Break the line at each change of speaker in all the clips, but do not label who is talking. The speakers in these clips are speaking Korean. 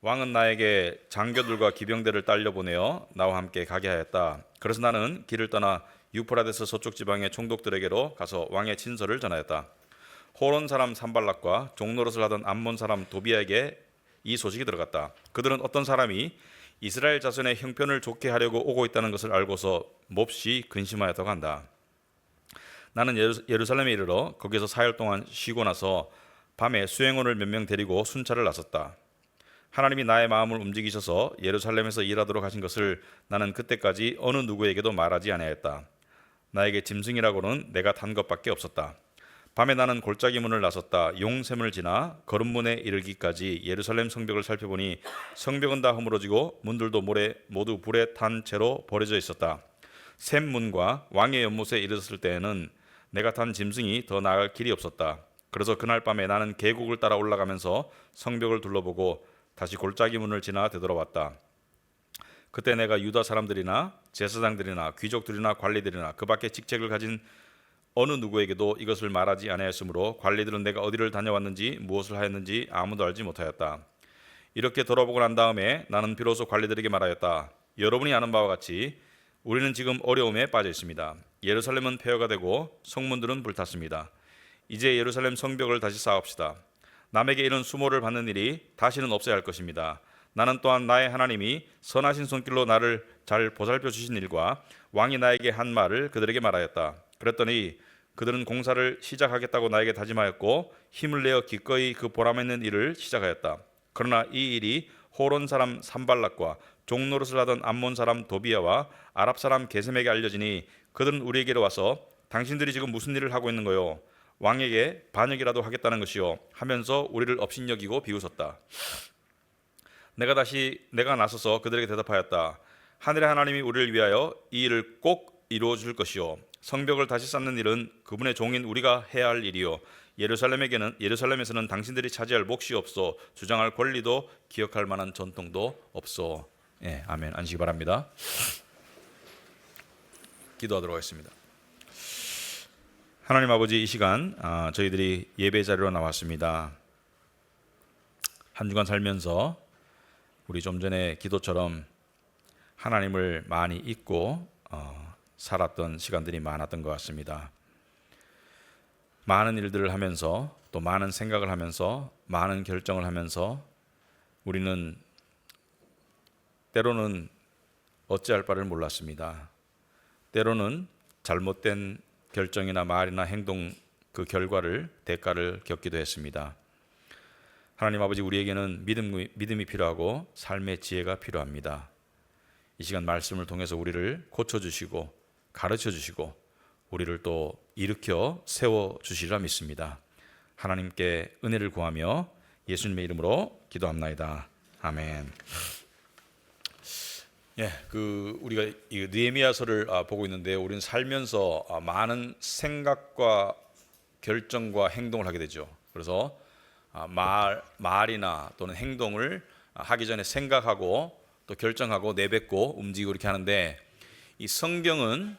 왕은 나에게 장교들과 기병대를 딸려 보내어 나와 함께 가게 하였다. 그래서 나는 길을 떠나 유프라데스 서쪽 지방의 총독들에게로 가서 왕의 친서를 전하였다. 호론 사람 산발락과 종노릇을 하던 암몬 사람 도비아에게 이 소식이 들어갔다. 그들은 어떤 사람이 이스라엘 자손의 형편을 좋게 하려고 오고 있다는 것을 알고서 몹시 근심하였다고 한다. 나는 예루살렘에 이르러 거기서 4일 동안 쉬고 나서 밤에 수행원을 몇 명 데리고 순찰을 나섰다. 하나님이 나의 마음을 움직이셔서 예루살렘에서 일하도록 하신 것을 나는 그때까지 어느 누구에게도 말하지 아니하였다. 나에게 짐승이라고는 내가 탄 것밖에 없었다. 밤에 나는 골짜기 문을 나섰다. 용샘을 지나 거름문에 이르기까지 예루살렘 성벽을 살펴보니 성벽은 다 허물어지고 문들도 모두 불에 탄 채로 버려져 있었다. 샘문과 왕의 연못에 이르렀을 때에는 내가 탄 짐승이 더 나아갈 길이 없었다. 그래서 그날 밤에 나는 계곡을 따라 올라가면서 성벽을 둘러보고 다시 골짜기 문을 지나 되돌아왔다. 그때 내가 유다 사람들이나 제사장들이나 귀족들이나 관리들이나 그 밖에 직책을 가진 어느 누구에게도 이것을 말하지 아니하였으므로 관리들은 내가 어디를 다녀왔는지 무엇을 하였는지 아무도 알지 못하였다. 이렇게 돌아보고 난 다음에 나는 비로소 관리들에게 말하였다. 여러분이 아는 바와 같이 우리는 지금 어려움에 빠져 있습니다. 예루살렘은 폐허가 되고 성문들은 불탔습니다. 이제 예루살렘 성벽을 다시 쌓읍시다. 남에게 이런 수모를 받는 일이 다시는 없어야 할 것입니다. 나는 또한 나의 하나님이 선하신 손길로 나를 잘 보살펴 주신 일과 왕이 나에게 한 말을 그들에게 말하였다. 그랬더니 그들은 공사를 시작하겠다고 나에게 다짐하였고 힘을 내어 기꺼이 그 보람있는 일을 시작하였다. 그러나 이 일이 호론 사람 산발락과 종노릇을 하던 암몬 사람 도비아와 아랍 사람 게셈에게 알려지니 그들은 우리에게로 와서 당신들이 지금 무슨 일을 하고 있는 거요? 왕에게 반역이라도 하겠다는 것이요 하면서 우리를 업신여기고 비웃었다. 내가 나서서 그들에게 대답하였다. 하늘의 하나님이 우리를 위하여 이 일을 꼭 이루어 줄 것이요 성벽을 다시 쌓는 일은 그분의 종인 우리가 해야 할 일이요 예루살렘에서는 당신들이 차지할 몫이 없어 주장할 권리도 기억할 만한 전통도 없어. 아멘. 안식이 바랍니다. 기도하도록 하겠습니다. 하나님 아버지, 이 시간 저희들이 예배 자리로 나왔습니다. 한 주간 살면서 우리 좀 전에 기도처럼 하나님을 많이 잊고 살았던 시간들이 많았던 것 같습니다. 많은 일들을 하면서 또 많은 생각을 하면서 많은 결정을 하면서 우리는 때로는 어찌할 바를 몰랐습니다. 때로는 잘못된 결정이나 말이나 행동 그 결과를 대가를 겪기도 했습니다. 하나님 아버지, 우리에게는 믿음이 필요하고 삶의 지혜가 필요합니다. 이 시간 말씀을 통해서 우리를 고쳐주시고 가르쳐주시고 우리를 또 일으켜 세워주시리라 믿습니다. 하나님께 은혜를 구하며 예수님의 이름으로 기도합나이다. 아멘. 우리가 이 느헤미야서를 보고 있는데 우리는 살면서 많은 생각과 결정과 행동을 하게 되죠. 그래서 말이나 또는 행동을 하기 전에 생각하고 또 결정하고 내뱉고 움직이고 이렇게 하는데 이 성경은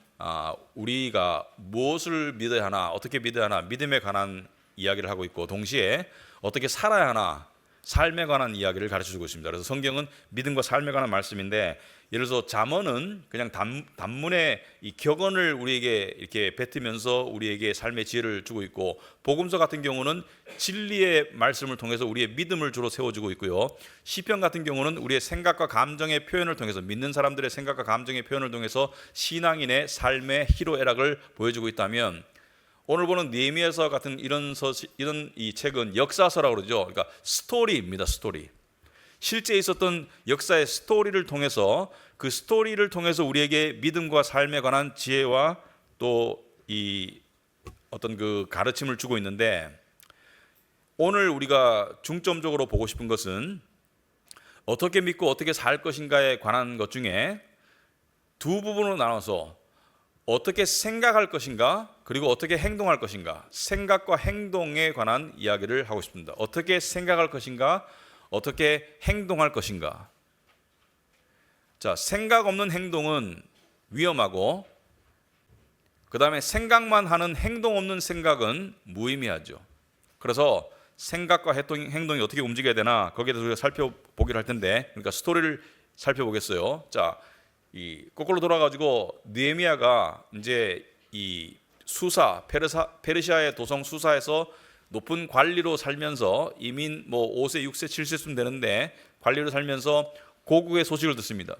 우리가 무엇을 믿어야 하나, 어떻게 믿어야 하나, 믿음에 관한 이야기를 하고 있고 동시에 어떻게 살아야 하나, 삶에 관한 이야기를 가르쳐주고 있습니다. 그래서 성경은 믿음과 삶에 관한 말씀인데, 예를 들어서 잠언은 그냥 단문의 이 격언을 우리에게 이렇게 뱉으면서 우리에게 삶의 지혜를 주고 있고, 복음서 같은 경우는 진리의 말씀을 통해서 우리의 믿음을 주로 세워주고 있고요. 시편 같은 경우는 우리의 생각과 감정의 표현을 통해서, 믿는 사람들의 생각과 감정의 표현을 통해서 신앙인의 삶의 희로애락을 보여주고 있다면, 오늘 보는 느헤미야서 같은 이런 이 책은 역사서라고 그러죠. 그러니까 스토리입니다. 스토리. 실제 있었던 역사의 스토리를 통해서, 그 스토리를 통해서 우리에게 믿음과 삶에 관한 지혜와 또 이 어떤 그 가르침을 주고 있는데, 오늘 우리가 중점적으로 보고 싶은 것은 어떻게 믿고 어떻게 살 것인가에 관한 것 중에 두 부분으로 나눠서 어떻게 생각할 것인가, 그리고 어떻게 행동할 것인가, 생각과 행동에 관한 이야기를 하고 싶습니다. 어떻게 생각할 것인가, 어떻게 행동할 것인가. 자, 생각 없는 행동은 위험하고, 그 다음에 생각만 하는 행동 없는 생각은 무의미하죠. 그래서 생각과 행동이 어떻게 움직여야 되나 거기에 대해서 우리가 살펴보기로 할 텐데, 그러니까 스토리를 살펴보겠어요. 자, 이 거꾸로 돌아가지고 느헤미야가 이제 이 수사 페르시아의 도성 수사에서 높은 관리로 살면서 이민 뭐 5세, 6세, 7세쯤 되는데 관리로 살면서 고국의 소식을 듣습니다.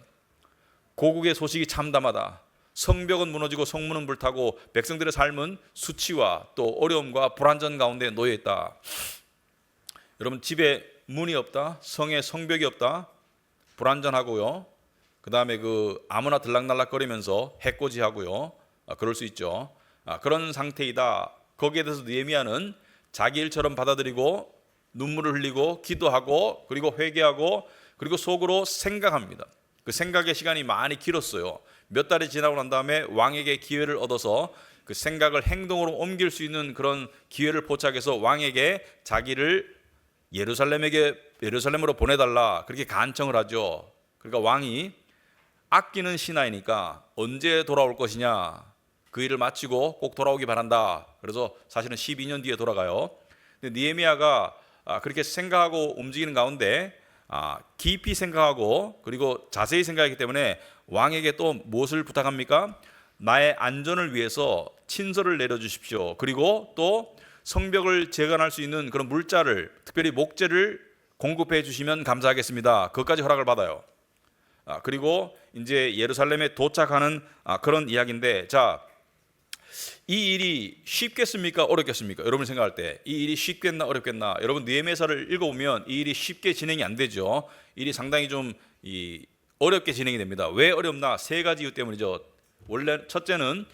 고국의 소식이 참담하다. 성벽은 무너지고 성문은 불타고 백성들의 삶은 수치와 또 어려움과 불안전 가운데 놓여 있다. 여러분, 집에 문이 없다, 성에 성벽이 없다, 불안전하고요. 그 다음에 아무나 들락날락거리면서 해코지하고요. 그럴 수 있죠. 그런 상태이다. 거기에 대해서 느헤미야는 자기 일처럼 받아들이고 눈물을 흘리고 기도하고 그리고 회개하고 그리고 속으로 생각합니다. 그 생각의 시간이 많이 길었어요. 몇 달이 지나고 난 다음에 왕에게 기회를 얻어서 그 생각을 행동으로 옮길 수 있는 그런 기회를 포착해서 왕에게 자기를 예루살렘으로 보내달라 그렇게 간청을 하죠. 그러니까 왕이 아끼는 신하이니까 언제 돌아올 것이냐, 그 일을 마치고 꼭 돌아오기 바란다. 그래서 사실은 12년 뒤에 돌아가요. 근데 느헤미야가 그렇게 생각하고 움직이는 가운데 깊이 생각하고 그리고 자세히 생각하기 때문에 왕에게 또 무엇을 부탁합니까? 나의 안전을 위해서 친서를 내려주십시오. 그리고 또 성벽을 재건할 수 있는 그런 물자를, 특별히 목재를 공급해 주시면 감사하겠습니다. 그것까지 허락을 받아요. 그리고 이제 예루살렘에 도착하는 그런 이야기인데, 자, 이 일이 쉽겠습니까? 어렵겠습니까? 여러분 생각할 때 이 일이 쉽겠나 어렵겠나? 여러분 느헤미야서를 읽어보면 이 일이 쉽게 진행이 안 되죠. 일이 상당히 좀 어렵게 진행이 됩니다. 왜 어렵나? 세 가지 이유 때문이죠. 원래 첫째는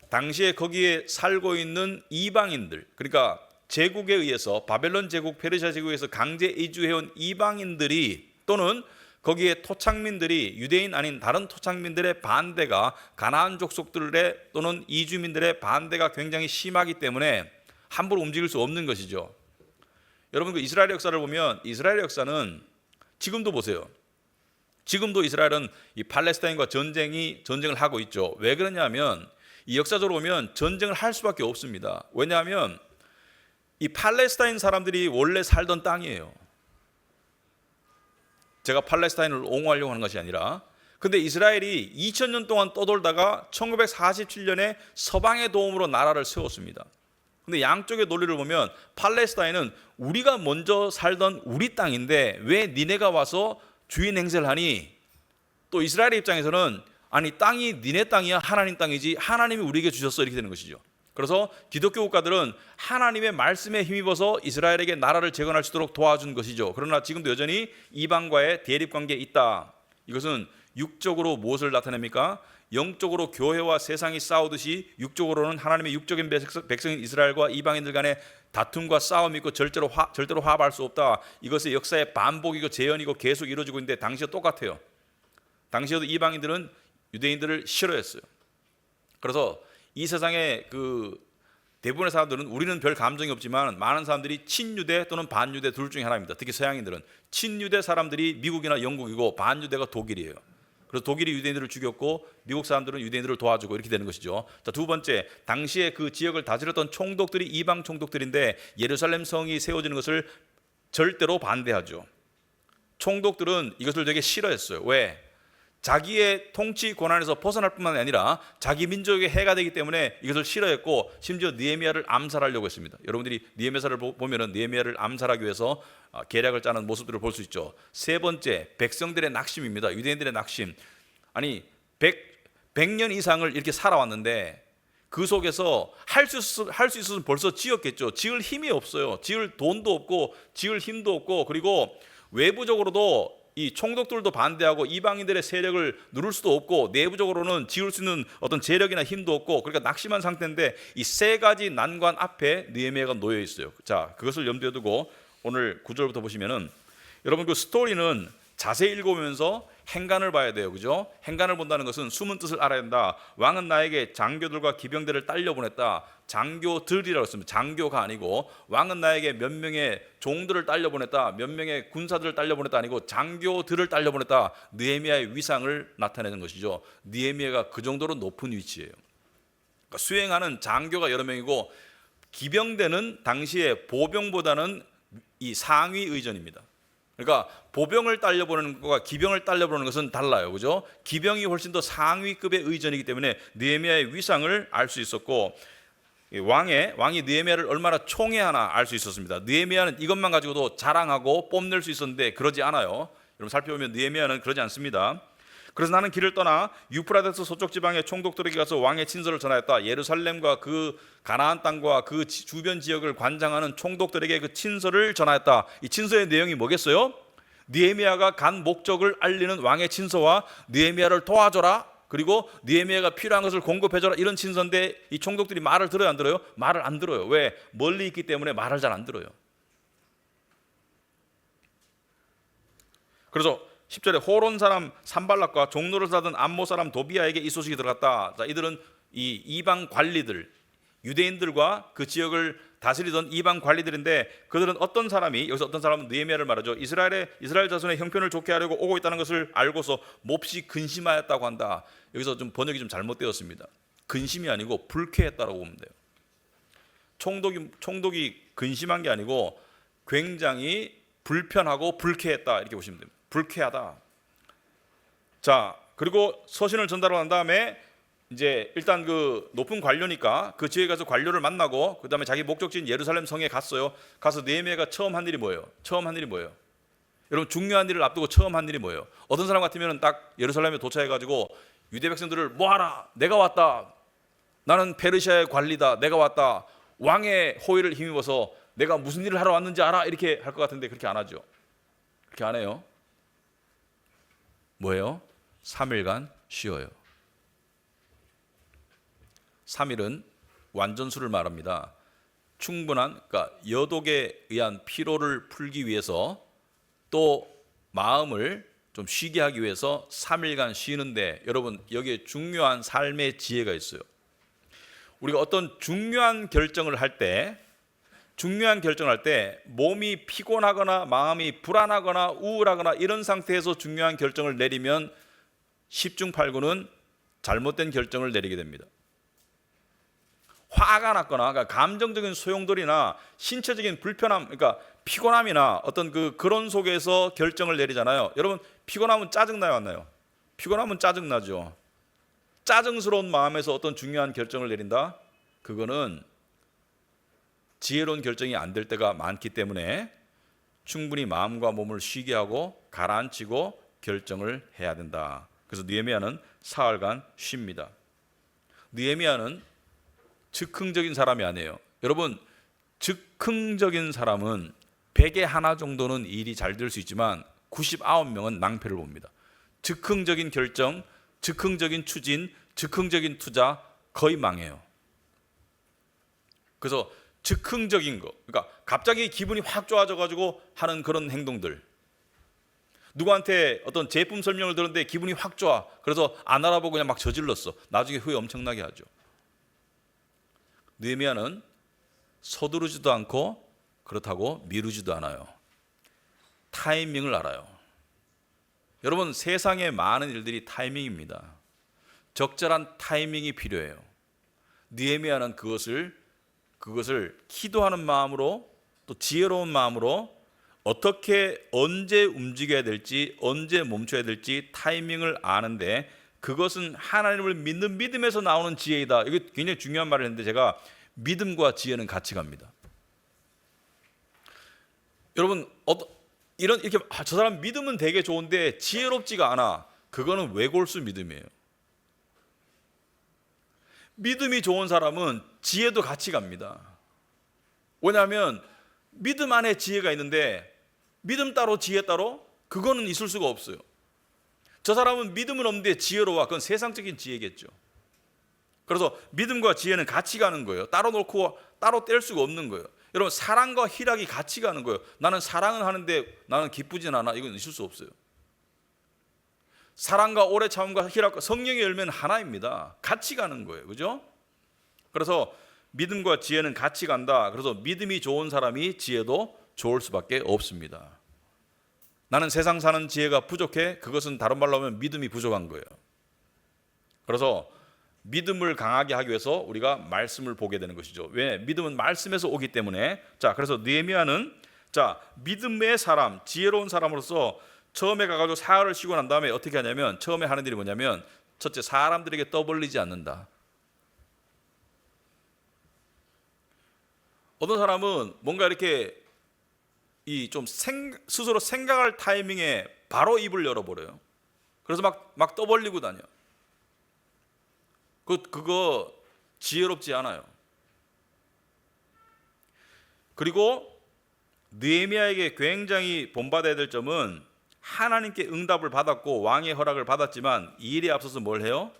당시에 거기에 살고 있는 이방인들, 그러니까 제국에 의해서, 바벨론 제국, 페르시아 제국에서 강제 이주해온 이방인들이 또는 거기에 토착민들이, 유대인 아닌 다른 토착민들의 반대가, 가나안 족속들의 또는 이주민들의 반대가 굉장히 심하기 때문에 함부로 움직일 수 없는 것이죠. 여러분, 그 이스라엘 역사를 보면 이스라엘 역사는 지금도 보세요. 지금도 이스라엘은 이 팔레스타인과 전쟁을 하고 있죠. 왜 그러냐면 이 역사적으로 보면 전쟁을 할 수밖에 없습니다. 왜냐하면 이 팔레스타인 사람들이 원래 살던 땅이에요. 제가 팔레스타인을 옹호하려고 하는 것이 아니라, 근데 이스라엘이 2000년 동안 떠돌다가 1947년에 서방의 도움으로 나라를 세웠습니다. 근데 양쪽의 논리를 보면 팔레스타인은 우리가 먼저 살던 우리 땅인데 왜 니네가 와서 주인 행세를 하니? 또 이스라엘의 입장에서는 아니, 땅이 니네 땅이야, 하나님 땅이지, 하나님이 우리에게 주셨어, 이렇게 되는 것이죠. 그래서 기독교 국가들은 하나님의 말씀에 힘입어서 이스라엘에게 나라를 재건할 수 있도록 도와준 것이죠. 그러나 지금도 여전히 이방과의 대립관계에 있다. 이것은 육적으로 무엇을 나타냅니까? 영적으로 교회와 세상이 싸우듯이 육적으로는 하나님의 육적인 백성인 이스라엘과 이방인들 간의 다툼과 싸움이 있고 절대로 화합할 수 없다. 이것의 역사의 반복이고 재현이고 계속 이루어지고 있는데 당시와 똑같아요. 당시에도 이방인들은 유대인들을 싫어했어요. 그래서 이 세상의 대부분의 사람들은, 우리는 별 감정이 없지만 많은 사람들이 친유대 또는 반유대 둘 중에 하나입니다. 특히 서양인들은 친유대 사람들이 미국이나 영국이고 반유대가 독일이에요. 그래서 독일이 유대인들을 죽였고 미국 사람들은 유대인들을 도와주고 이렇게 되는 것이죠. 자, 두 번째, 당시에 그 지역을 다스렸던 총독들이 이방 총독들인데 예루살렘 성이 세워지는 것을 절대로 반대하죠. 총독들은 이것을 되게 싫어했어요. 왜? 자기의 통치 권한에서 벗어날 뿐만 아니라 자기 민족에게 해가 되기 때문에 이것을 싫어했고 심지어 느헤미야를 암살하려고 했습니다. 여러분들이 느헤미야서를 보면은 느헤미야를 암살하기 위해서 계략을 짜는 모습들을 볼 수 있죠. 세 번째, 백성들의 낙심입니다. 유대인들의 낙심. 아니 100년 이상을 이렇게 살아왔는데 그 속에서 할 수 있었으면 벌써 지었겠죠. 지을 힘이 없어요. 지을 돈도 없고 지을 힘도 없고, 그리고 외부적으로도 이 총독들도 반대하고 이방인들의 세력을 누를 수도 없고 내부적으로는 지을 수 있는 어떤 재력이나 힘도 없고, 그러니까 낙심한 상태인데 이 세 가지 난관 앞에 느헤미야가 놓여 있어요. 자, 그것을 염두에 두고 오늘 9절부터 보시면은, 여러분 그 스토리는 자세히 읽어보면서 행간을 봐야 돼요. 그죠? 행간을 본다는 것은 숨은 뜻을 알아야 된다. 왕은 나에게 장교들과 기병대를 딸려보냈다. 장교들이라고 했습니다. 장교가 아니고, 왕은 나에게 몇 명의 종들을 딸려보냈다, 몇 명의 군사들을 딸려보냈다 아니고 장교들을 딸려보냈다. 느헤미야의 위상을 나타내는 것이죠. 느헤미야가 그 정도로 높은 위치예요. 그러니까 수행하는 장교가 여러 명이고 기병대는 당시에 보병보다는 이 상위 의전입니다. 그러니까 보병을 딸려보는 것과 기병을 딸려보는 것은 달라요. 그죠? 기병이 훨씬 더 상위급의 의전이기 때문에 느헤미야의 위상을 알 수 있었고, 왕이 느헤미야를 얼마나 총애하나 알 수 있었습니다. 느헤미야는 이것만 가지고도 자랑하고 뽐낼 수 있었는데 그러지 않아요. 여러분 살펴보면 느헤미야는 그러지 않습니다. 그래서 나는 길을 떠나 유프라데스 서쪽 지방의 총독들에게 가서 왕의 친서를 전하였다. 예루살렘과 그 가나안 땅과 그 주변 지역을 관장하는 총독들에게 그 친서를 전하였다. 이 친서의 내용이 뭐겠어요? 느헤미야가 간 목적을 알리는 왕의 친서와 느헤미야를 도와줘라, 그리고 느헤미야가 필요한 것을 공급해줘라, 이런 친서인데 이 총독들이 말을 들어요, 안 들어요? 말을 안 들어요. 왜? 멀리 있기 때문에 말을 잘 안 들어요. 그래서 10절에 호론 사람 산발락과 종로를 사던 암모 사람 도비아에게 이 소식이 들어갔다. 자, 이들은 이 이방 관리들, 유대인들과 그 지역을 다스리던 이방 관리들인데, 그들은 어떤 사람이, 여기서 어떤 사람은 느헤미야를 말하죠. 이스라엘 자손의 형편을 좋게 하려고 오고 있다는 것을 알고서 몹시 근심하였다고 한다. 여기서 좀 번역이 좀 잘못되었습니다. 근심이 아니고 불쾌했다라고 보면 돼요. 총독이 근심한 게 아니고 굉장히 불편하고 불쾌했다, 이렇게 보시면 됩니다. 불쾌하다. 자, 그리고 서신을 전달하고 난 다음에 이제 일단 그 높은 관료니까 그 지역에 가서 관료를 만나고 그 다음에 자기 목적지인 예루살렘 성에 갔어요. 가서 느헤미야가 처음 한 일이 뭐예요? 여러분 중요한 일을 앞두고 처음 한 일이 뭐예요? 어떤 사람 같으면 딱 예루살렘에 도착해가지고 유대 백성들을 뭐하라, 내가 왔다, 나는 페르시아의 관리다, 내가 왔다, 왕의 호의를 힘입어서 내가 무슨 일을 하러 왔는지 알아, 이렇게 할 것 같은데 그렇게 안 하죠. 그렇게 안 해요. 뭐예요? 3일간 쉬어요. 3일은 완전수를 말합니다. 충분한, 그러니까 여독에 의한 피로를 풀기 위해서, 또 마음을 좀 쉬게 하기 위해서 3일간 쉬는데, 여러분 여기에 중요한 삶의 지혜가 있어요. 우리가 어떤 중요한 결정을 할 때 몸이 피곤하거나 마음이 불안하거나 우울하거나 이런 상태에서 중요한 결정을 내리면 10중 8구는 잘못된 결정을 내리게 됩니다. 화가 났거나, 그러니까 감정적인 소용돌이나 신체적인 불편함, 그러니까 피곤함이나 어떤 그런 속에서 결정을 내리잖아요. 여러분 피곤하면 짜증나요, 안 나요? 피곤하면 짜증나죠. 짜증스러운 마음에서 어떤 중요한 결정을 내린다? 그거는 지혜로운 결정이 안 될 때가 많기 때문에 충분히 마음과 몸을 쉬게 하고 가라앉히고 결정을 해야 된다. 그래서 느헤미야는 사흘간 쉽니다. 느헤미야는 즉흥적인 사람이 아니에요. 여러분 즉흥적인 사람은 100에 하나 정도는 일이 잘 될 수 있지만 99명은 낭패를 봅니다. 즉흥적인 결정, 즉흥적인 추진, 즉흥적인 투자 거의 망해요. 그래서 즉흥적인 거, 그러니까 갑자기 기분이 확 좋아져가지고 하는 그런 행동들, 누구한테 어떤 제품 설명을 들었는데 기분이 확 좋아, 그래서 안 알아보고 그냥 막 저질렀어. 나중에 후회 엄청나게 하죠. 느헤미야는 서두르지도 않고 그렇다고 미루지도 않아요. 타이밍을 알아요. 여러분 세상의 많은 일들이 타이밍입니다. 적절한 타이밍이 필요해요. 느헤미야는 그것을 기도하는 마음으로, 또 지혜로운 마음으로 어떻게 언제 움직여야 될지, 언제 멈춰야 될지 타이밍을 아는데, 그것은 하나님을 믿는 믿음에서 나오는 지혜이다. 이게 굉장히 중요한 말을 했는데, 제가 믿음과 지혜는 같이 갑니다. 여러분 이렇게 저 사람 믿음은 되게 좋은데 지혜롭지가 않아. 그거는 외골수 믿음이에요. 믿음이 좋은 사람은 지혜도 같이 갑니다. 왜냐하면 믿음 안에 지혜가 있는데 믿음 따로 지혜 따로, 그거는 있을 수가 없어요. 저 사람은 믿음은 없는데 지혜로워. 그건 세상적인 지혜겠죠. 그래서 믿음과 지혜는 같이 가는 거예요. 따로 놓고 따로 뗄 수가 없는 거예요. 여러분 사랑과 희락이 같이 가는 거예요. 나는 사랑은 하는데 나는 기쁘진 않아. 이건 있을 수 없어요. 사랑과 오래 참음과 희락과 성령의 열매는 하나입니다. 같이 가는 거예요. 그죠? 그래서 믿음과 지혜는 같이 간다. 그래서 믿음이 좋은 사람이 지혜도 좋을 수밖에 없습니다. 나는 세상 사는 지혜가 부족해. 그것은 다른 말로 하면 믿음이 부족한 거예요. 그래서 믿음을 강하게 하기 위해서 우리가 말씀을 보게 되는 것이죠. 왜? 믿음은 말씀에서 오기 때문에. 자, 그래서 느헤미야는 자, 믿음의 사람, 지혜로운 사람으로서 처음에 가가지고 사흘을 쉬고 난 다음에 어떻게 하냐면 처음에 하는 일이 뭐냐면 첫째, 사람들에게 떠벌리지 않는다. 어떤 사람은 뭔가 이렇게 스스로 생각할 타이밍에 바로 입을 열어버려요. 그래서 막 떠벌리고 다녀. 그거 지혜롭지 않아요. 그리고 느헤미야에게 굉장히 본받아야 될 점은 하나님께 응답을 받았고 왕의 허락을 받았지만 이 일에 앞서서 뭘 해요?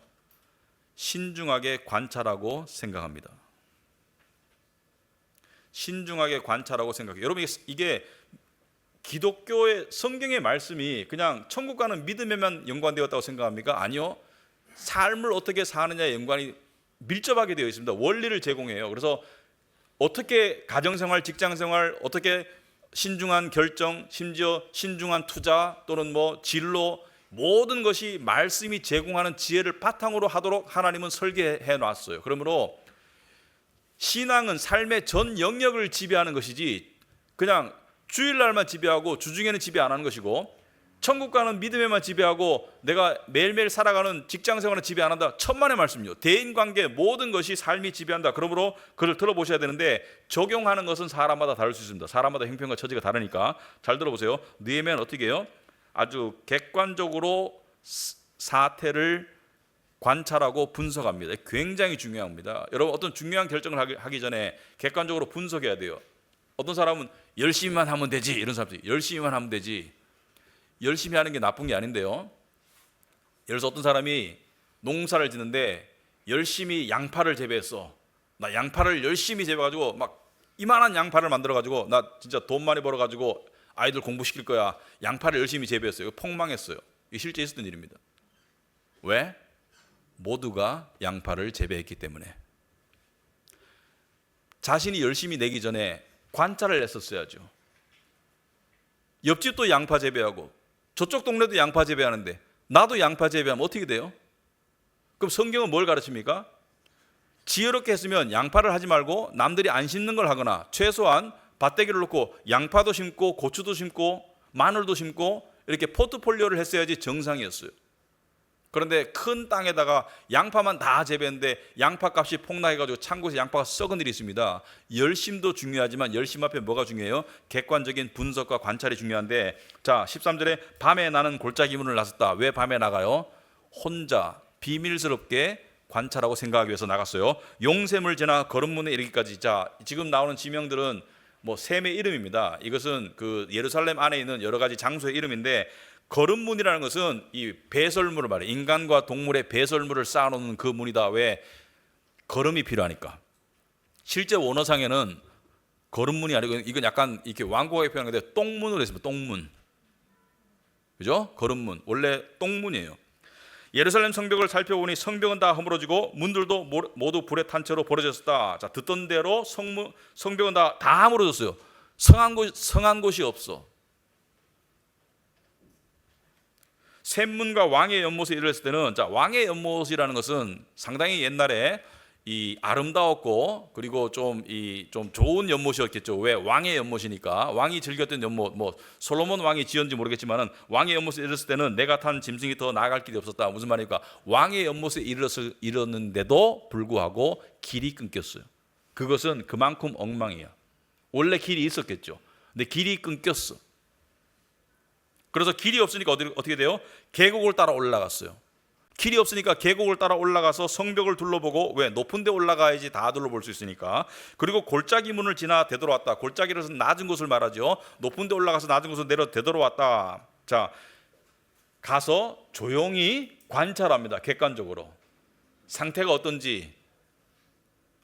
신중하게 관찰하고 생각합니다. 신중하게 관찰하고 생각해요. 여러분, 이게 기독교의 성경의 말씀이 그냥 천국 가는 믿음에만 연관되었다고 생각합니까? 아니요. 삶을 어떻게 사느냐에 연관이 밀접하게 되어 있습니다. 원리를 제공해요. 그래서 어떻게 가정생활, 직장생활, 어떻게 신중한 결정, 심지어 신중한 투자 또는 진로, 모든 것이 말씀이 제공하는 지혜를 바탕으로 하도록 하나님은 설계해 놨어요. 그러므로 신앙은 삶의 전 영역을 지배하는 것이지 그냥 주일날만 지배하고 주중에는 지배 안 하는 것이고, 천국 가는 믿음에만 지배하고 내가 매일매일 살아가는 직장생활은 지배 안 한다. 천만의 말씀이요. 대인관계 모든 것이 삶이 지배한다. 그러므로 그를 들어보셔야 되는데 적용하는 것은 사람마다 다를 수 있습니다. 사람마다 형편과 처지가 다르니까 잘 들어보세요. 느헤미야는 어떻게 해요? 아주 객관적으로 사태를 관찰하고 분석합니다. 굉장히 중요합니다. 여러분, 어떤 중요한 결정을 하기 전에 객관적으로 분석해야 돼요. 어떤 사람은 열심히만 하면 되지, 이런 사람들이 열심히만 하면 되지. 열심히 하는 게 나쁜 게 아닌데요. 예를 들어서 어떤 사람이 농사를 짓는데 열심히 양파를 재배했어. 나 양파를 열심히 재배해가지고 막 이만한 양파를 만들어가지고 나 진짜 돈 많이 벌어가지고 아이들 공부시킬 거야. 양파를 열심히 재배했어요. 폭망했어요. 이게 실제 있었던 일입니다. 왜? 모두가 양파를 재배했기 때문에. 자신이 열심히 내기 전에 관찰을 했었어야죠. 옆집도 양파 재배하고 저쪽 동네도 양파 재배하는데 나도 양파 재배하면 어떻게 돼요? 그럼 성경은 뭘 가르칩니까? 지혜롭게 했으면 양파를 하지 말고 남들이 안 심는 걸 하거나 최소한 밭대기를 놓고 양파도 심고 고추도 심고 마늘도 심고 이렇게 포트폴리오를 했어야지 정상이었어요. 그런데 큰 땅에다가 양파만 다 재배했는데 양파값이 폭락해가지고 창고에서 양파가 썩은 일이 있습니다. 열심도 중요하지만 열심 앞에 뭐가 중요해요? 객관적인 분석과 관찰이 중요한데, 자 13절에 밤에 나는 골짜기 문을 나섰다. 왜 밤에 나가요? 혼자 비밀스럽게 관찰하고 생각하기 위해서 나갔어요. 용샘을 지나 거름문에 이르기까지. 자, 지금 나오는 지명들은 샘의 이름입니다. 이것은 그 예루살렘 안에 있는 여러 가지 장소의 이름인데, 거름문이라는 것은 이 배설물을 말해요. 인간과 동물의 배설물을 쌓아놓는 그 문이다. 왜? 거름이 필요하니까. 실제 원어상에는 거름문이 아니고 이건 약간 이렇게 완곡하게 표현한 건데 똥문으로 했습니다. 똥문. 그죠? 거름문. 원래 똥문이에요. 예루살렘 성벽을 살펴보니 성벽은 다 허물어지고 문들도 모두 불에 탄 채로 버려졌다. 자, 듣던 대로 성벽은 다 허물어졌어요. 성한 곳이 없어. 샘문과 왕의 연못에 이르렀을 때는, 자, 왕의 연못이라는 것은 상당히 옛날에 이 아름다웠고 그리고 좀 좋은 연못이었겠죠. 왜? 왕의 연못이니까. 왕이 즐겼던 연못, 솔로몬 왕이 지었는지 모르겠지만은 왕의 연못에 이르렀을 때는 내가 탄 짐승이 더 나아갈 길이 없었다. 무슨 말입니까? 왕의 연못에 이르렀는데도 불구하고 길이 끊겼어요. 그것은 그만큼 엉망이야. 원래 길이 있었겠죠. 근데 길이 끊겼어. 그래서 길이 없으니까 어떻게 돼요? 계곡을 따라 올라갔어요. 길이 없으니까 계곡을 따라 올라가서 성벽을 둘러보고, 왜? 높은 데 올라가야지 다 둘러볼 수 있으니까. 그리고 골짜기 문을 지나 되돌아왔다. 골짜기를 낮은 곳을 말하죠. 높은 데 올라가서 낮은 곳을 내려 되돌아왔다. 자, 가서 조용히 관찰합니다. 객관적으로 상태가 어떤지,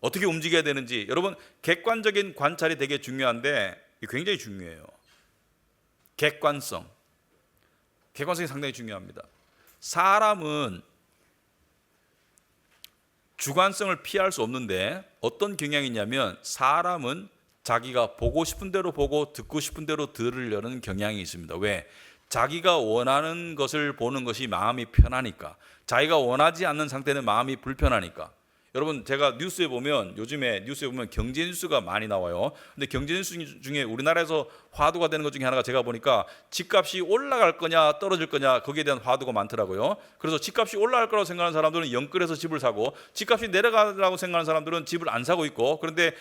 어떻게 움직여야 되는지. 여러분, 객관적인 관찰이 되게 중요한데 굉장히 중요해요. 객관성이 상당히 중요합니다. 사람은 주관성을 피할 수 없는데 어떤 경향이 있냐면, 사람은 자기가 보고 싶은 대로 보고 듣고 싶은 대로 들으려는 경향이 있습니다. 왜? 자기가 원하는 것을 보는 것이 마음이 편하니까. 자기가 원하지 않는 상태는 마음이 불편하니까. 여러분, 제가 뉴스에 보면, 요즘에 뉴스에 보면 경제 뉴스가 많이 나와요. 근데 경제 뉴스 중에 우리나라에서 화두가 되는 것 중에 하나가, 제가 보니까 집값이 올라갈 거냐 떨어질 거냐, 거기에 대한 화두가 많더라고요. 그래서 집값이 올라갈 거라고 생각하는 사람들은 영끌해서 집을 사고, 집값이 내려가라고 생각하는 사람들은 집을 안 사고 있고, 그런데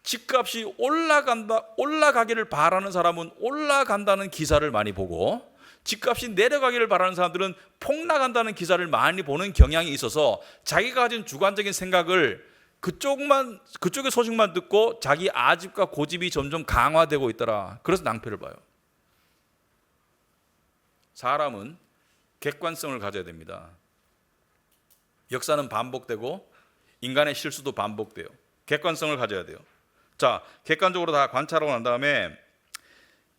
집값이 올라가기를 바라는 사람은 올라간다는 기사를 많이 보고, 집값이 내려가기를 바라는 사람들은 폭락한다는 기사를 많이 보는 경향이 있어서 자기가 가진 주관적인 생각을 그쪽의 소식만 듣고 자기 아집과 고집이 점점 강화되고 있더라. 그래서 낭패를 봐요. 사람은 객관성을 가져야 됩니다. 역사는 반복되고 인간의 실수도 반복돼요. 객관성을 가져야 돼요. 자, 객관적으로 다 관찰하고 난 다음에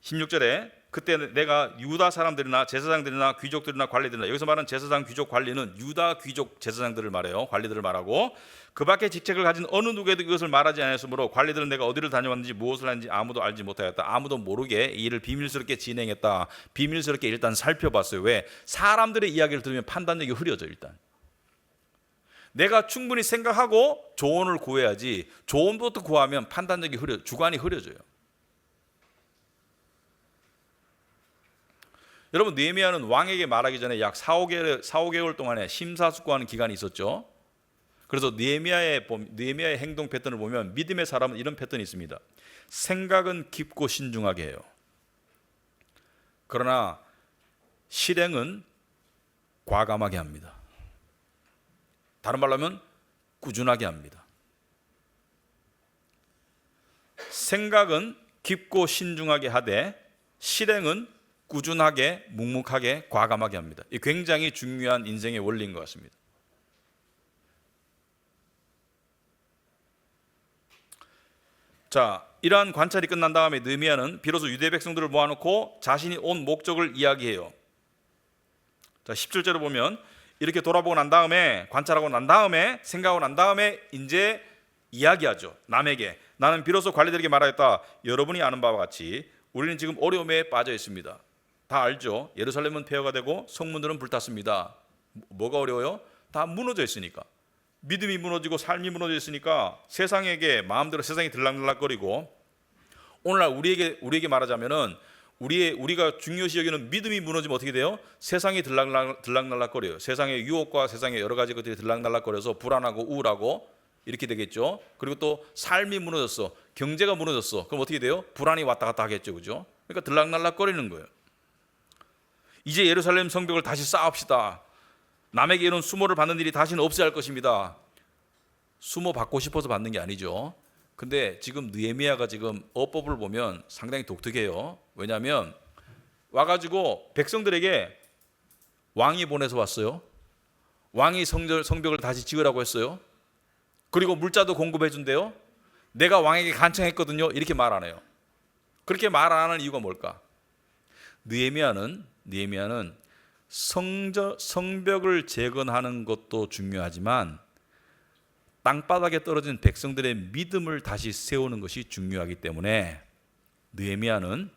16절에, 그때 내가 유다 사람들이나 제사장들이나 귀족들이나 관리들이나, 여기서 말하는 제사장, 귀족, 관리는 유다 귀족 제사장들을 말해요. 관리들을 말하고, 그 밖에 직책을 가진 어느 누구에도 이것을 말하지 않았으므로 관리들은 내가 어디를 다녀왔는지 무엇을 하는지 아무도 알지 못하였다. 아무도 모르게 이 일을 비밀스럽게 진행했다. 비밀스럽게 일단 살펴봤어요. 왜? 사람들의 이야기를 들으면 판단력이 흐려져. 일단 내가 충분히 생각하고 조언을 구해야지, 조언부터 구하면 판단력이 주관이 흐려져요. 여러분, 느헤미야는 왕에게 말하기 전에 약 4-5개월 동안의 심사숙고하는 기간이 있었죠. 그래서 느헤미야의 행동 패턴을 보면 믿음의 사람은 이런 패턴이 있습니다. 생각은 깊고 신중하게 해요. 그러나 실행은 과감하게 합니다. 다른 말로 하면 꾸준하게 합니다. 생각은 깊고 신중하게 하되 실행은 꾸준하게, 묵묵하게, 과감하게 합니다. 이 굉장히 중요한 인생의 원리인 것 같습니다. 자, 이러한 관찰이 끝난 다음에 느헤미야는 비로소 유대 백성들을 모아놓고 자신이 온 목적을 이야기해요. 자, 17절을 보면 이렇게 돌아보고 난 다음에, 관찰하고 난 다음에, 생각하고 난 다음에 이제 이야기하죠. 남에게. 나는 비로소 관리들에게 말하였다. 여러분이 아는 바와 같이 우리는 지금 어려움에 빠져 있습니다. 다 알죠. 예루살렘은 폐허가 되고 성문들은 불탔습니다. 뭐가 어려워요? 다 무너져 있으니까. 믿음이 무너지고 삶이 무너져 있으니까 세상에게 마음대로 세상이 들락날락거리고, 오늘날 우리에게 말하자면은 우리가 중요시 여기는 믿음이 무너지면 어떻게 돼요? 세상이 들락날락거려요. 세상의 유혹과 세상의 여러 가지 것들이 들락날락거려서 불안하고 우울하고 이렇게 되겠죠. 그리고 또 삶이 무너졌어, 경제가 무너졌어. 그럼 어떻게 돼요? 불안이 왔다 갔다 하겠죠, 그죠? 그러니까 들락날락거리는 거예요. 이제 예루살렘 성벽을 다시 쌓읍시다. 남에게 이런 수모를 받는 일이 다시는 없어야 할 것입니다. 수모 받고 싶어서 받는 게 아니죠. 근데 지금 느헤미야가 지금 어법을 보면 상당히 독특해요. 왜냐하면 와가지고 백성들에게 왕이 보내서 왔어요. 왕이 성벽을 다시 지으라고 했어요. 그리고 물자도 공급해 준대요. 내가 왕에게 간청했거든요. 이렇게 말 안 해요. 그렇게 말 안 하는 이유가 뭘까? 느헤미야는 성벽을 재건하는 것도 중요하지만 땅바닥에 떨어진 백성들의 믿음을 다시 세우는 것이 중요하기 때문에 느헤미야는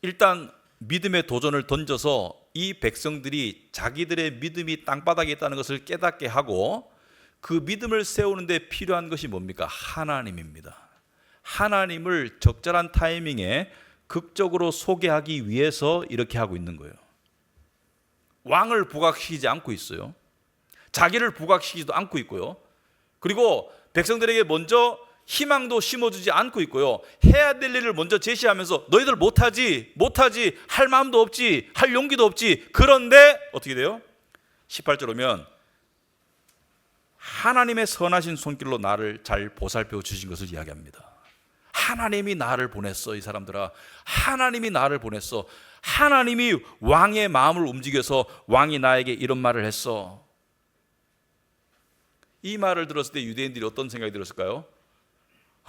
일단 믿음의 도전을 던져서 이 백성들이 자기들의 믿음이 땅바닥에 있다는 것을 깨닫게 하고, 그 믿음을 세우는데 필요한 것이 뭡니까? 하나님입니다. 하나님을 적절한 타이밍에 극적으로 소개하기 위해서 이렇게 하고 있는 거예요. 왕을 부각시키지 않고 있어요. 자기를 부각시키지도 않고 있고요. 그리고 백성들에게 먼저 희망도 심어주지 않고 있고요. 해야 될 일을 먼저 제시하면서 너희들 못하지, 할 마음도 없지, 할 용기도 없지. 그런데 어떻게 돼요? 18절 오면 하나님의 선하신 손길로 나를 잘 보살펴 주신 것을 이야기합니다. 하나님이 나를 보냈어. 이 사람들아, 하나님이 나를 보냈어. 하나님이 왕의 마음을 움직여서 왕이 나에게 이런 말을 했어. 이 말을 들었을 때 유대인들이 어떤 생각이 들었을까요?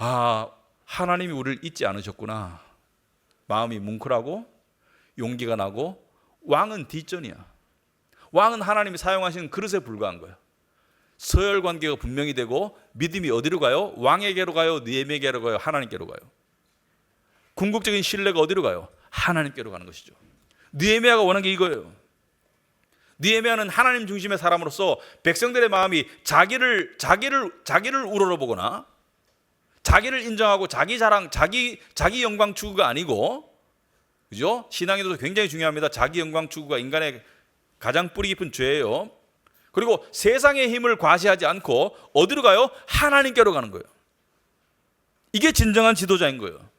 아, 하나님이 우리를 잊지 않으셨구나. 마음이 뭉클하고 용기가 나고, 왕은 뒷전이야. 왕은 하나님이 사용하시는 그릇에 불과한 거야. 서열 관계가 분명히 되고, 믿음이 어디로 가요? 왕에게로 가요? 느헤미야에게로 가요? 하나님께로 가요? 궁극적인 신뢰가 어디로 가요? 하나님께로 가는 것이죠. 느헤미야가 원한 게 이거예요. 느헤미야는 하나님 중심의 사람으로서 백성들의 마음이 자기를 우러러보거나 자기를 인정하고 자기 자랑, 자기 영광 추구가 아니고, 그죠? 신앙에도 굉장히 중요합니다. 자기 영광 추구가 인간의 가장 뿌리 깊은 죄예요. 그리고 세상의 힘을 과시하지 않고 어디로 가요? 하나님께로 가는 거예요. 이게 진정한 지도자인 거예요.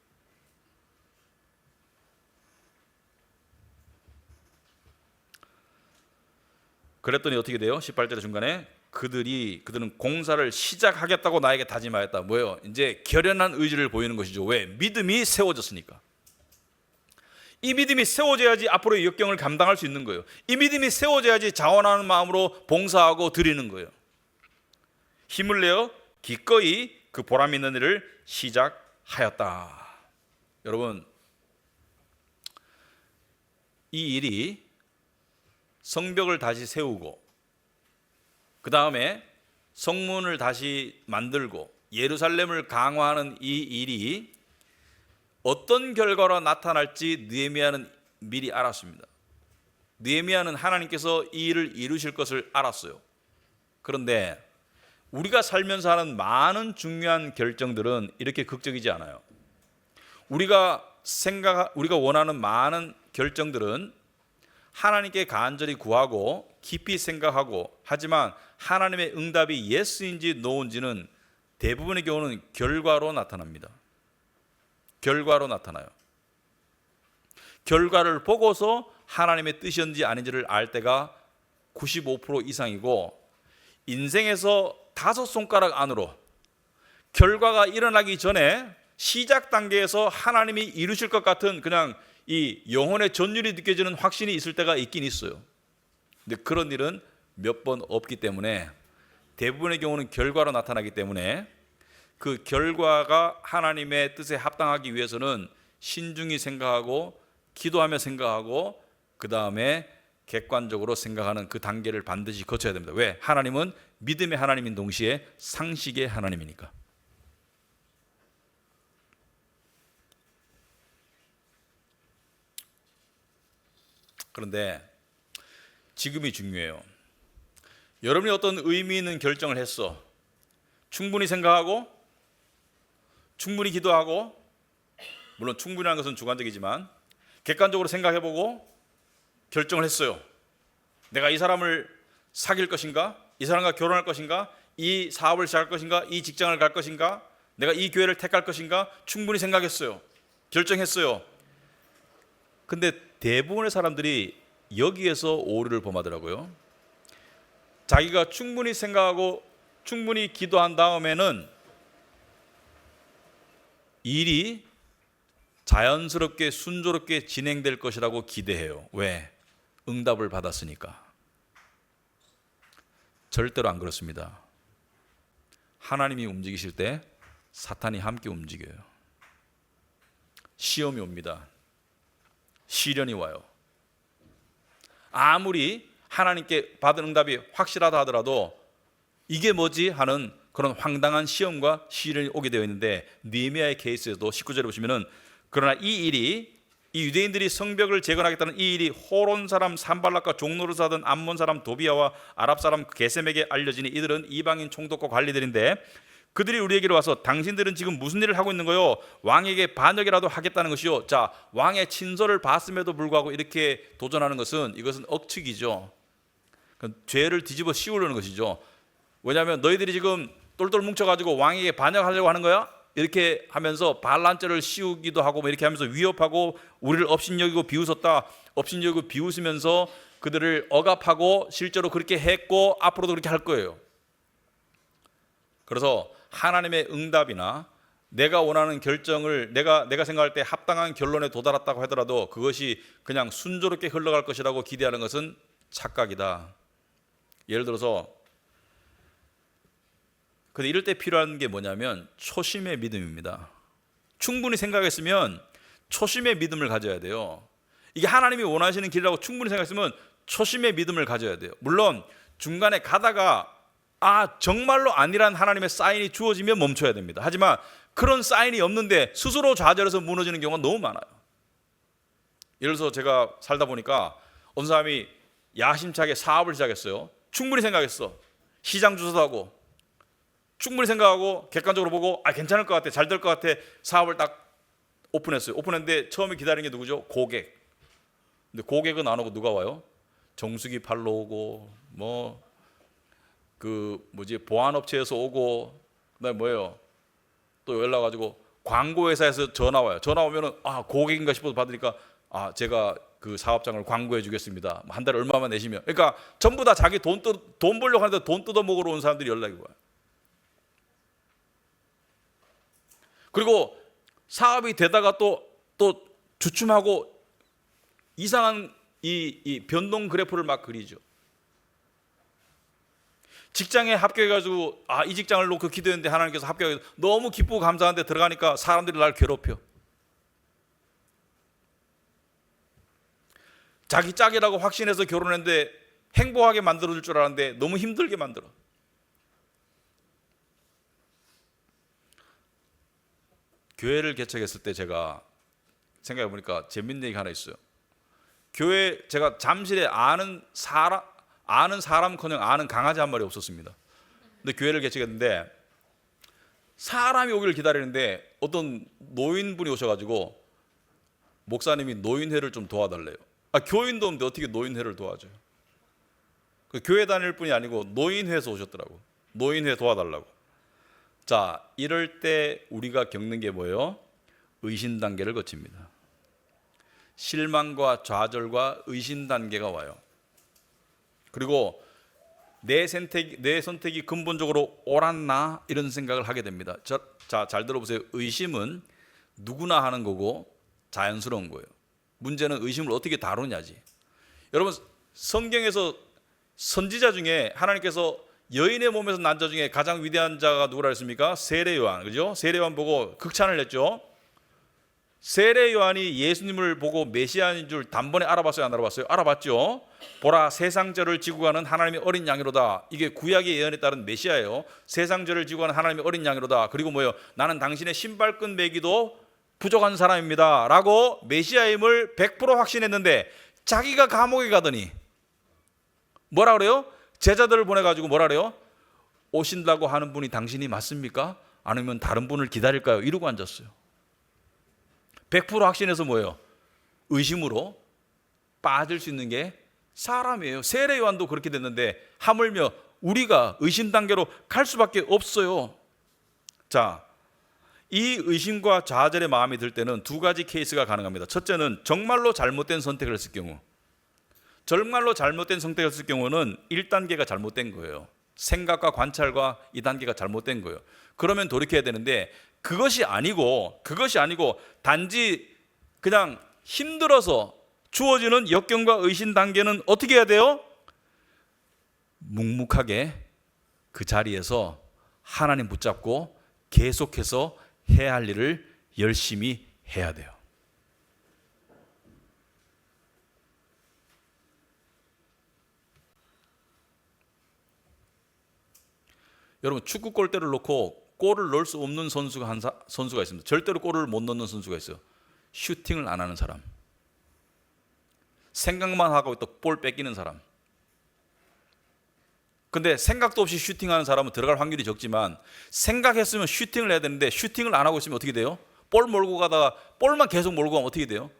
그랬더니 어떻게 돼요? 18절 중간에 그들은 공사를 시작하겠다고 나에게 다짐하였다. 뭐예요? 이제 결연한 의지를 보이는 것이죠. 왜? 믿음이 세워졌으니까. 이 믿음이 세워져야지 앞으로의 역경을 감당할 수 있는 거예요. 이 믿음이 세워져야지 자원하는 마음으로 봉사하고 드리는 거예요. 힘을 내어 기꺼이 그 보람 있는 일을 시작하였다. 여러분, 이 일이 성벽을 다시 세우고 그 다음에 성문을 다시 만들고 예루살렘을 강화하는 이 일이 어떤 결과로 나타날지 느헤미야는 미리 알았습니다. 느헤미야는 하나님께서 이 일을 이루실 것을 알았어요. 그런데 우리가 살면서 하는 많은 중요한 결정들은 이렇게 극적이지 않아요. 우리가 원하는 많은 결정들은 하나님께 간절히 구하고 깊이 생각하고, 하지만 하나님의 응답이 예스인지 노인지는 대부분의 경우는 결과로 나타납니다. 결과로 나타나요. 결과를 보고서 하나님의 뜻이었는지 아닌지를 알 때가 95% 이상이고, 인생에서 5손가락 안으로 결과가 일어나기 전에 시작 단계에서 하나님이 이루실 것 같은 그냥 이 영혼의 전율이 느껴지는 확신이 있을 때가 있긴 있어요. 근데 그런 일은 몇 번 없기 때문에, 대부분의 경우는 결과로 나타나기 때문에, 그 결과가 하나님의 뜻에 합당하기 위해서는 신중히 생각하고 기도하며 생각하고 그 다음에 객관적으로 생각하는 그 단계를 반드시 거쳐야 됩니다. 왜? 하나님은 믿음의 하나님인 동시에 상식의 하나님이니까. 그런데 지금이 중요해요. 여러분이 어떤 의미 있는 결정을 했어. 충분히 생각하고 충분히 기도하고, 물론 충분히라는 것은 주관적이지만 객관적으로 생각해보고 결정을 했어요. 내가 이 사람을 사귈 것인가? 이 사람과 결혼할 것인가? 이 사업을 시작할 것인가? 이 직장을 갈 것인가? 내가 이 교회를 택할 것인가? 충분히 생각했어요. 결정했어요. 근데 대부분의 사람들이 여기에서 오류를 범하더라고요. 자기가 충분히 생각하고 충분히 기도한 다음에는 일이 자연스럽게 순조롭게 진행될 것이라고 기대해요. 왜? 응답을 받았으니까. 절대로 안 그렇습니다. 하나님이 움직이실 때 사탄이 함께 움직여요. 시험이 옵니다. 시련이 와요. 아무리 하나님께 받은 응답이 확실하다 하더라도 이게 뭐지 하는 그런 황당한 시험과 시련이 오게 되어 있는데, 느헤미야의 케이스에서도 19절에 보시면은, 그러나 이 유대인들이 성벽을 재건하겠다는 이 일이 호론 사람 산발락과 종로를 하던 암몬 사람 도비야와 아랍 사람 게셈에게 알려지니 이들은 이방인 총독과 관리들인데, 그들이 우리에게로 와서 당신들은 지금 무슨 일을 하고 있는 거요? 왕에게 반역이라도 하겠다는 것이요. 자, 왕의 친서를 봤음에도 불구하고 이렇게 도전하는 것은, 이것은 억측이죠. 죄를 뒤집어 씌우려는 것이죠. 왜냐하면 너희들이 지금 똘똘 뭉쳐가지고 왕에게 반역하려고 하는 거야? 이렇게 하면서 반란죄를 씌우기도 하고 이렇게 하면서 위협하고 우리를 업신여기고 비웃었다. 업신여기고 비웃으면서 그들을 억압하고 실제로 그렇게 했고 앞으로도 그렇게 할 거예요. 그래서 하나님의 응답이나 내가 원하는 결정을 내가 생각할 때 합당한 결론에 도달했다고 하더라도 그것이 그냥 순조롭게 흘러갈 것이라고 기대하는 것은 착각이다. 예를 들어서, 근데 이럴 때 필요한 게 뭐냐면 초심의 믿음입니다. 충분히 생각했으면 초심의 믿음을 가져야 돼요. 이게 하나님이 원하시는 길이라고 충분히 생각했으면 초심의 믿음을 가져야 돼요. 물론 중간에 가다가 정말로 아니란 하나님의 사인이 주어지면 멈춰야 됩니다. 하지만 그런 사인이 없는데 스스로 좌절해서 무너지는 경우가 너무 많아요. 예를 들어서 제가 살다 보니까 어느 사람이 야심차게 사업을 시작했어요. 충분히 생각했어. 시장 조사도 하고 충분히 생각하고 객관적으로 보고 괜찮을 것 같아, 잘 될 것 같아. 사업을 딱 오픈했어요. 오픈했는데 처음에 기다리는 게 누구죠? 고객. 근데 고객은 안 오고 누가 와요? 정수기 팔러 오고 보안업체에서 오고, 그다음에 뭐예요? 또 연락 가지고 광고회사에서 전화 와요. 전화 오면은 고객인가 싶어서 받으니까 제가 그 사업장을 광고해 주겠습니다. 한 달에 얼마만 내시면. 그러니까 전부 다 자기 돈 벌려고 하는데 돈 뜯어 먹으러 온 사람들이 연락이 와요. 그리고 사업이 되다가 또 주춤하고 이상한 이 변동 그래프를 막 그리죠. 직장에 합격해가지고 이 직장을 놓고 기도했는데 하나님께서 합격해서 너무 기쁘고 감사한데 들어가니까 사람들이 날 괴롭혀. 자기 짝이라고 확신해서 결혼했는데 행복하게 만들어줄 줄 알았는데 너무 힘들게 만들어. 교회를 개척했을 때 제가 생각해 보니까 재밌는 얘기가 하나 있어요. 교회 제가 잠실에 아는 사람커녕 아는 강아지 한 마리 없었습니다. 근데 교회를 개척했는데 사람이 오기를 기다리는데 어떤 노인분이 오셔가지고 목사님이 노인회를 좀 도와달래요. 교인도 없는데 어떻게 노인회를 도와줘요? 교회 다닐 뿐이 아니고 노인회에서 오셨더라고. 노인회 도와달라고. 자, 이럴 때 우리가 겪는 게 뭐예요? 의심 단계를 거칩니다. 실망과 좌절과 의심 단계가 와요. 그리고 내 선택이 근본적으로 옳았나 이런 생각을 하게 됩니다. 자, 잘 들어보세요. 의심은 누구나 하는 거고 자연스러운 거예요. 문제는 의심을 어떻게 다루냐지. 여러분, 성경에서 선지자 중에 하나님께서 여인의 몸에서 난 자 중에 가장 위대한 자가 누구라 했습니까? 세례 요한, 그죠? 세례 요한 보고 극찬을 했죠. 세례 요한이 예수님을 보고 메시아인 줄 단번에 알아봤어요, 안 알아봤어요? 알아봤죠. 보라, 세상 죄를 지고 가는 하나님의 어린 양이로다. 이게 구약의 예언에 따른 메시아예요. 세상 죄를 지고 가는 하나님의 어린 양이로다. 그리고 뭐예요? 나는 당신의 신발끈 매기도 부족한 사람입니다 라고 메시아임을 100% 확신했는데 자기가 감옥에 가더니 뭐라 그래요? 제자들을 보내가지고 뭐라 그래요? 오신다고 하는 분이 당신이 맞습니까? 아니면 다른 분을 기다릴까요? 이러고 앉았어요. 100% 확신해서 뭐예요? 의심으로 빠질 수 있는 게 사람이에요. 세례 요한도 그렇게 됐는데 하물며 우리가 의심 단계로 갈 수밖에 없어요. 자, 이 의심과 좌절의 마음이 들 때는 두 가지 케이스가 가능합니다. 첫째는 정말로 잘못된 선택을 했을 경우. 정말로 잘못된 선택을 했을 경우는 1단계가 잘못된 거예요. 생각과 관찰과 2단계가 잘못된 거예요. 그러면 돌이켜야 되는데 그것이 아니고 단지 그냥 힘들어서 주어지는 역경과 의심 단계는 어떻게 해야 돼요? 묵묵하게 그 자리에서 하나님 붙잡고 계속해서 해야 할 일을 열심히 해야 돼요. 여러분, 축구 골대를 놓고 골을 넣을 수 없는 선수가 있습니다. 절대로 골을 못 넣는 선수가 있어요. 슈팅을 안 하는 사람. 생각만 하고 또 볼 뺏기는 사람. 근데 생각도 없이 슈팅하는 사람은 들어갈 확률이 적지만 생각했으면 슈팅을 해야 되는데 슈팅을 안 하고 있으면 어떻게 돼요? 볼 몰고 가다가 볼만 계속 몰고 가면 어떻게 돼요?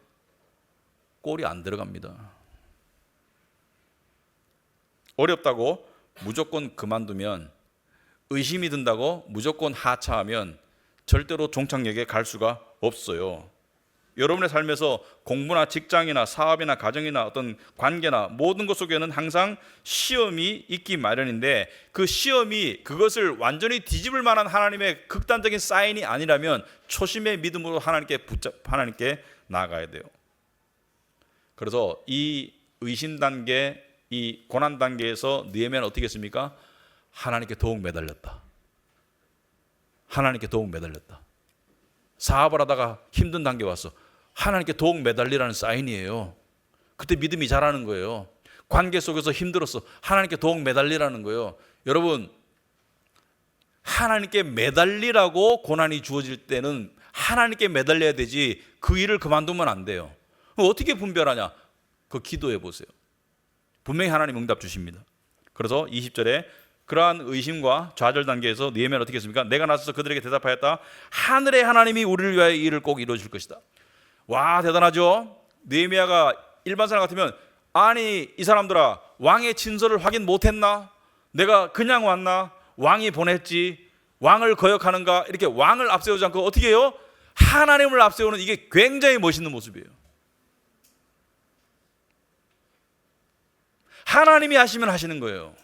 골이 안 들어갑니다. 어렵다고 무조건 그만두면, 의심이 든다고 무조건 하차하면 절대로 종착역에 갈 수가 없어요. 여러분의 삶에서 공부나 직장이나 사업이나 가정이나 어떤 관계나 모든 것 속에는 항상 시험이 있기 마련인데 그 시험이 그것을 완전히 뒤집을 만한 하나님의 극단적인 사인이 아니라면 초심의 믿음으로 하나님께 나아가야 돼요. 그래서 이 의심 단계, 이 고난 단계에서 느헤미야는 어떻게 했습니까? 하나님께 더욱 매달렸다. 하나님께 더욱 매달렸다. 사업을 하다가 힘든 단계 왔어. 하나님께 더욱 매달리라는 사인이에요. 그때 믿음이 자라는 거예요. 관계 속에서 힘들었어. 하나님께 더욱 매달리라는 거예요. 여러분, 하나님께 매달리라고 고난이 주어질 때는 하나님께 매달려야 되지 그 일을 그만두면 안 돼요. 어떻게 분별하냐? 그 기도해 보세요. 분명히 하나님 응답 주십니다. 그래서 20절에 그러한 의심과 좌절 단계에서 느헤미야는 어떻게 했습니까? 내가 나서서 그들에게 대답하였다. 하늘의 하나님이 우리를 위하여 이 일을 꼭 이루어 줄 것이다. 와, 대단하죠? 느헤미야가 일반 사람 같으면 아니 이 사람들아, 왕의 진설을 확인 못했나? 내가 그냥 왔나? 왕이 보냈지. 왕을 거역하는가? 이렇게 왕을 앞세우지 않고 어떻게 해요? 하나님을 앞세우는, 이게 굉장히 멋있는 모습이에요. 하나님이 하시면 하시는 거예요.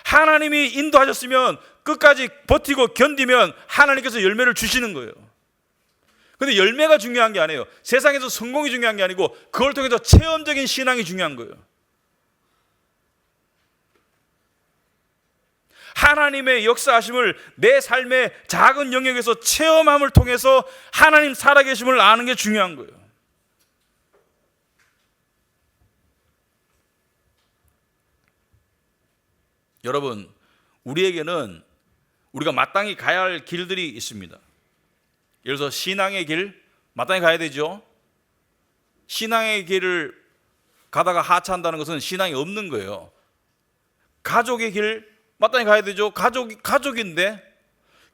하나님이 인도하셨으면 끝까지 버티고 견디면 하나님께서 열매를 주시는 거예요. 근데 열매가 중요한 게 아니에요. 세상에서 성공이 중요한 게 아니고 그걸 통해서 체험적인 신앙이 중요한 거예요. 하나님의 역사하심을 내 삶의 작은 영역에서 체험함을 통해서 하나님 살아계심을 아는 게 중요한 거예요. 여러분, 우리에게는 우리가 마땅히 가야 할 길들이 있습니다. 예를 들어서 신앙의 길, 마땅히 가야 되죠. 신앙의 길을 가다가 하차한다는 것은 신앙이 없는 거예요. 가족의 길, 마땅히 가야 되죠. 가족인데.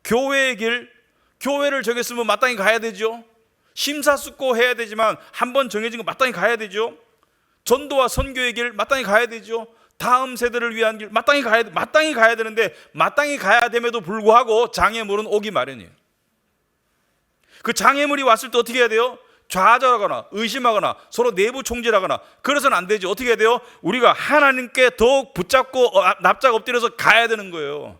교회의 길, 교회를 정했으면 마땅히 가야 되죠. 심사숙고해야 되지만 한번 정해진 거 마땅히 가야 되죠. 전도와 선교의 길 마땅히 가야 되죠. 다음 세대를 위한 길 마땅히 가야 되는데 마땅히 가야 됨에도 불구하고 장애물은 오기 마련이에요. 그 장애물이 왔을 때 어떻게 해야 돼요? 좌절하거나 의심하거나 서로 내부 총질하거나 그래서는 안 되죠. 어떻게 해야 돼요? 우리가 하나님께 더욱 붙잡고 납작 엎드려서 가야 되는 거예요.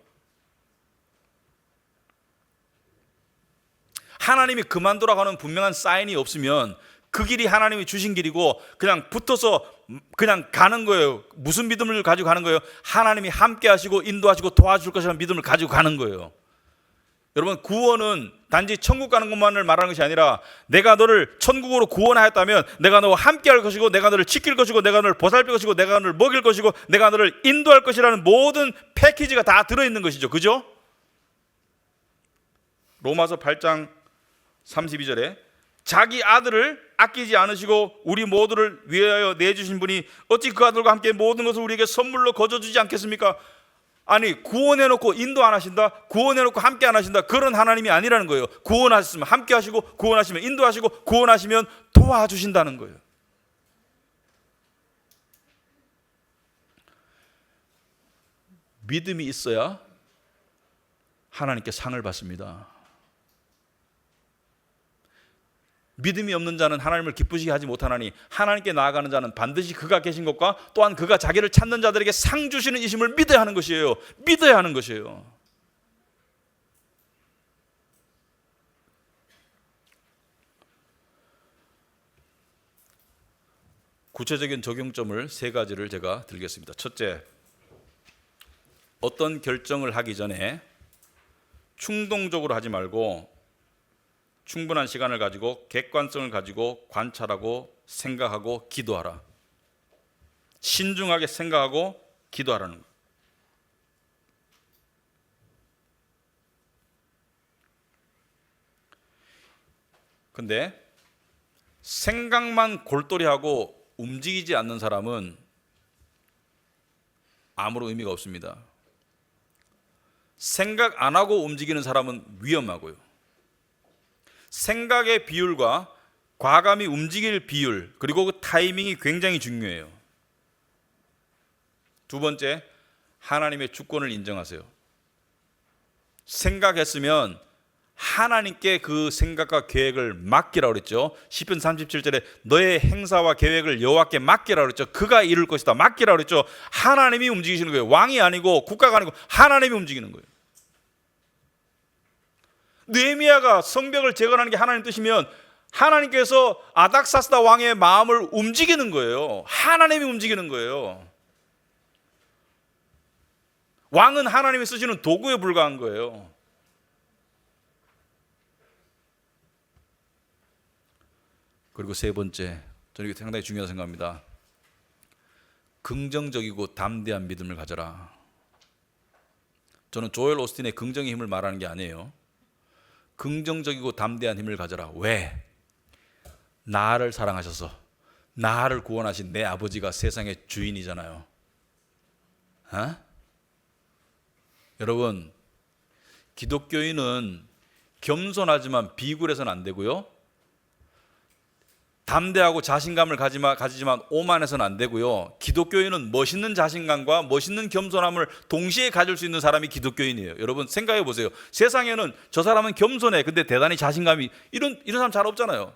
하나님이 그만두라고 하는 분명한 사인이 없으면 그 길이 하나님이 주신 길이고 그냥 붙어서 그냥 가는 거예요. 무슨 믿음을 가지고 가는 거예요? 하나님이 함께 하시고 인도하시고 도와줄 것이라는 믿음을 가지고 가는 거예요. 여러분, 구원은 단지 천국 가는 것만을 말하는 것이 아니라 내가 너를 천국으로 구원하였다면 내가 너와 함께 할 것이고 내가 너를 지킬 것이고 내가 너를 보살필 것이고 내가 너를 먹일 것이고 내가 너를 인도할 것이라는 모든 패키지가 다 들어있는 것이죠. 그죠? 로마서 8장 32절에 자기 아들을 아끼지 않으시고 우리 모두를 위하여 내주신 분이 어찌 그 아들과 함께 모든 것을 우리에게 선물로 거저주지 않겠습니까? 아니, 구원해놓고 인도 안 하신다? 구원해놓고 함께 안 하신다? 그런 하나님이 아니라는 거예요. 구원하셨으면 함께 하시고 구원하시면 인도하시고 구원하시면 도와주신다는 거예요. 믿음이 있어야 하나님께 상을 받습니다. 믿음이 없는 자는 하나님을 기쁘시게 하지 못하나니 하나님께 나아가는 자는 반드시 그가 계신 것과 또한 그가 자기를 찾는 자들에게 상 주시는 이심을 믿어야 하는 것이에요. 믿어야 하는 것이에요. 구체적인 적용점을 세 가지를 제가 들겠습니다. 첫째, 어떤 결정을 하기 전에 충동적으로 하지 말고 충분한 시간을 가지고 객관성을 가지고 관찰하고 생각하고 기도하라. 신중하게 생각하고 기도하라는 거예요. 근데 생각만 골똘히하고 움직이지 않는 사람은 아무런 의미가 없습니다. 생각 안 하고 움직이는 사람은 위험하고요. 생각의 비율과 과감히 움직일 비율 그리고 그 타이밍이 굉장히 중요해요. 두 번째, 하나님의 주권을 인정하세요. 생각했으면 하나님께 그 생각과 계획을 맡기라고 그랬죠. 시편 37절에 너의 행사와 계획을 여호와께 맡기라고 그랬죠. 그가 이룰 것이다. 맡기라고 그랬죠. 하나님이 움직이시는 거예요. 왕이 아니고 국가가 아니고 하나님이 움직이는 거예요. 느헤미야가 성벽을 재건하는 게 하나님 뜻이면 하나님께서 아닥사스다 왕의 마음을 움직이는 거예요. 하나님이 움직이는 거예요. 왕은 하나님이 쓰시는 도구에 불과한 거예요. 그리고 세 번째, 저는 이게 상당히 중요하다고 생각합니다. 긍정적이고 담대한 믿음을 가져라. 저는 조엘 오스틴의 긍정의 힘을 말하는 게 아니에요. 긍정적이고 담대한 힘을 가져라. 왜? 나를 사랑하셔서 나를 구원하신 내 아버지가 세상의 주인이잖아요. 어? 여러분, 기독교인은 겸손하지만 비굴해서는 안 되고요, 담대하고 자신감을 가지지만 오만해서는 안 되고요, 기독교인은 멋있는 자신감과 멋있는 겸손함을 동시에 가질 수 있는 사람이 기독교인이에요. 여러분 생각해 보세요. 세상에는 저 사람은 겸손해 근데 대단히 자신감이, 이런 사람 잘 없잖아요.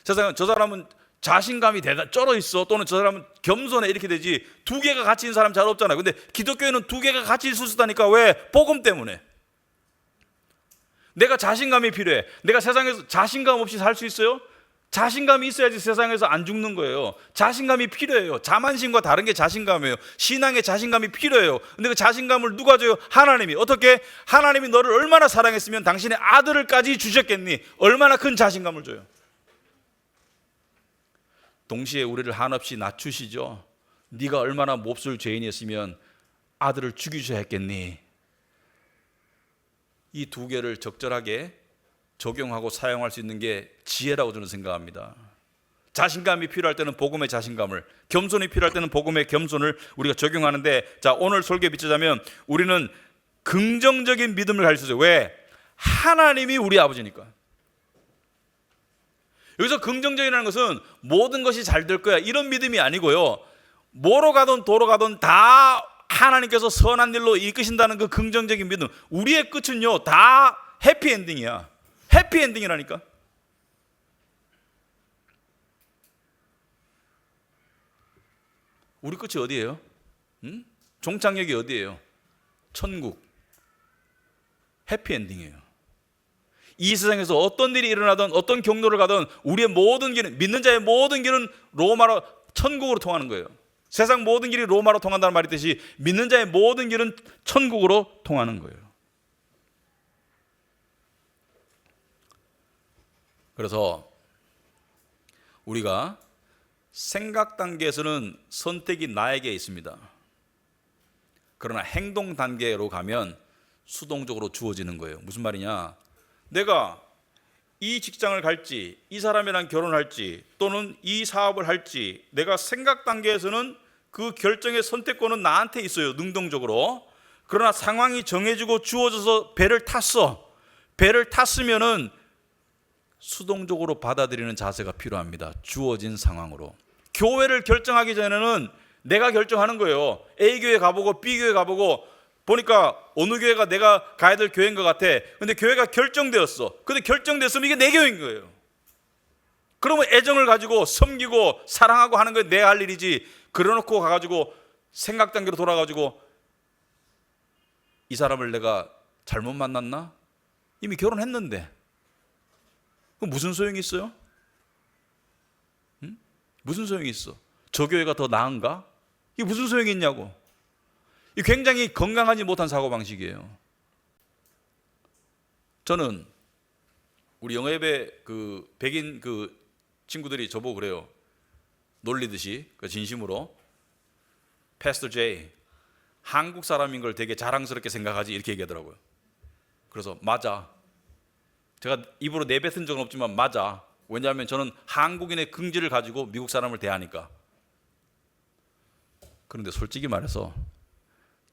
세상은 저 사람은 자신감이 쩔어 있어, 또는 저 사람은 겸손해, 이렇게 되지 두 개가 같이 있는 사람 잘 없잖아요. 근데 기독교인은 두 개가 같이 있을 수 있다니까. 왜? 복음 때문에. 내가 자신감이 필요해. 내가 세상에서 자신감 없이 살 수 있어요? 자신감이 있어야지 세상에서 안 죽는 거예요. 자신감이 필요해요. 자만심과 다른 게 자신감이에요. 신앙에 자신감이 필요해요. 근데 그 자신감을 누가 줘요? 하나님이. 어떻게? 하나님이 너를 얼마나 사랑했으면 당신의 아들을까지 주셨겠니? 얼마나 큰 자신감을 줘요. 동시에 우리를 한없이 낮추시죠. 네가 얼마나 몹쓸 죄인이었으면 아들을 죽이셔야 했겠니? 이 두 개를 적절하게 적용하고 사용할 수 있는 게 지혜라고 저는 생각합니다. 자신감이 필요할 때는 복음의 자신감을, 겸손이 필요할 때는 복음의 겸손을 우리가 적용하는데, 자, 오늘 설교에 비추자면 우리는 긍정적인 믿음을 가질 수 있어요. 왜? 하나님이 우리 아버지니까. 여기서 긍정적이라는 것은 모든 것이 잘 될 거야 이런 믿음이 아니고요, 뭐로 가든 도로 가든 다 하나님께서 선한 일로 이끄신다는 그 긍정적인 믿음. 우리의 끝은요 다 해피엔딩이야. 해피엔딩이라니까. 우리 끝이 어디예요? 종착역이 어디예요? 천국. 해피엔딩이에요. 이 세상에서 어떤 일이 일어나든 어떤 경로를 가든 우리의 모든 길은, 믿는 자의 모든 길은 로마로, 천국으로 통하는 거예요. 세상 모든 길이 로마로 통한다는 말이 있듯이 믿는 자의 모든 길은 천국으로 통하는 거예요. 그래서 우리가 생각 단계에서는 선택이 나에게 있습니다. 그러나 행동 단계로 가면 수동적으로 주어지는 거예요. 무슨 말이냐? 내가 이 직장을 갈지, 이 사람이랑 결혼할지, 또는 이 사업을 할지, 내가 생각 단계에서는 그 결정의 선택권은 나한테 있어요, 능동적으로. 그러나 상황이 정해지고 주어져서 배를 탔어. 배를 탔으면은 수동적으로 받아들이는 자세가 필요합니다. 주어진 상황으로. 교회를 결정하기 전에는 내가 결정하는 거예요. A 교회 가보고 B 교회 가보고 보니까 어느 교회가 내가 가야 될 교회인 것 같아. 근데 교회가 결정되었어. 근데 결정됐으면 이게 내 교회인 거예요. 그러면 애정을 가지고 섬기고 사랑하고 하는 게 내 할 일이지, 그래놓고 가가지고 생각 단계로 돌아가지고 이 사람을 내가 잘못 만났나? 이미 결혼했는데 그럼 무슨 소용이 있어요? 응? 무슨 소용이 있어? 저 교회가 더 나은가? 이게 무슨 소용이 있냐고. 이 굉장히 건강하지 못한 사고방식이에요. 저는 우리 영예배 그 백인 그 친구들이 저보고 그래요. 놀리듯이, 진심으로. 패스터 제이, 한국 사람인 걸 되게 자랑스럽게 생각하지, 이렇게 얘기하더라고요. 그래서 맞아. 제가 입으로 내뱉은 적은 없지만 맞아. 왜냐하면 저는 한국인의 긍지를 가지고 미국 사람을 대하니까. 그런데 솔직히 말해서